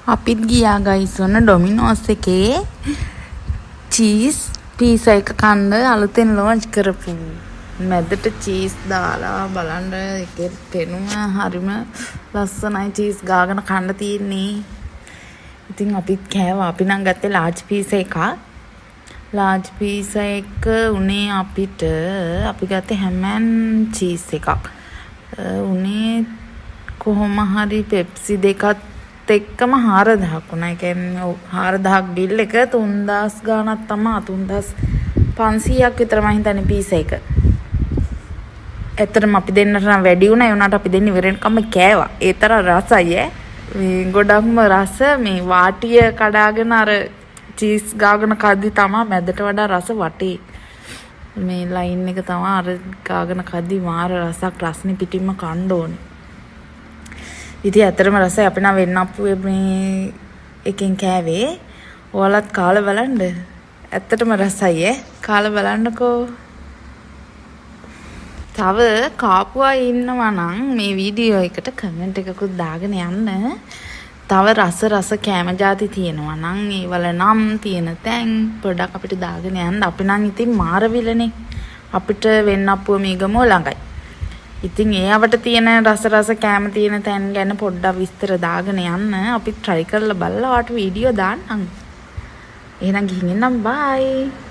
අපිත් ගියා ගයිස් ඔන්න ඩොමිනෝස් එකේ චීස් පීසා එක කන්න අලුතෙන් ලොන්ච් කරපු මැදට චීස් දාලා බලන්න ඒකේ පෙනුම හරිම ලස්සනයි චීස් ගාගෙන කන්න තියෙන්නේ. ඉතින් අපිත් කෑවා. අපි නම් ගත්තේ ලාර්ජ් පීසා එකක්. ලාර්ජ් පීසා එක උනේ අපිට අපි ගත්තේ හැම් ඇන් චීස් එකක්. උනේ කොහොම හරි පෙප්සි දෙකත් එක්කම 4000ක් වුණා. ඒ කියන්නේ 4000ක් බිල් එක 3000 ගාණක් තමයි 3500ක් විතර මම හිතන්නේ පීසා එක. ඇත්තටම අපි දෙන්නට නම් වැඩි වුණා. ඒ වුණාට අපි දෙන්න ඉවර වෙනකම් කෑවා. ඒ තරම් රසයි ඈ. මේ ගොඩක්ම රස මේ වාටිය කඩාගෙන අර චීස් ගාගෙන කද්දි තමයි මැදට වඩා රස වටේ. මේ ලයින් එක තමයි අර ගාගෙන කද්දි මාර රසක් රස්නේ පිටින්ම කන්න ඕනේ. ඉතින් ඇත්තටම රසයි අපි නම් වෙන්න අප්පුවේ මේ එකෙන් කෑවේ. ඔයාලත් කාලා බලන්න. ඇත්තටම රසයි ඈ. කාලා බලන්නකෝ. තව කාපුවා ඉන්නවා නම් මේ වීඩියෝ එකට කමෙන්ට් එකකුත් දාගෙන යන්න. තව රස කෑම જાති තියෙනවා නම් ඒවල නම් තියෙන තැන් පොඩක් අපිට දාගෙන යන්න. අපි නම් ඉතින් මාරවිලනේ. අපිට වෙන්න අප්පුව මේ ගමෝ ළඟයි. ඉතින් ඒවට තියෙන රස කෑම තියෙන තැන් ගැන පොඩ්ඩක් විස්තර දාගෙන යන්න. අපි try කරලා බලලා ඔයාලට වීඩියෝ දාන්නම්. එහෙනම් ගිහින් එන්නම් bye.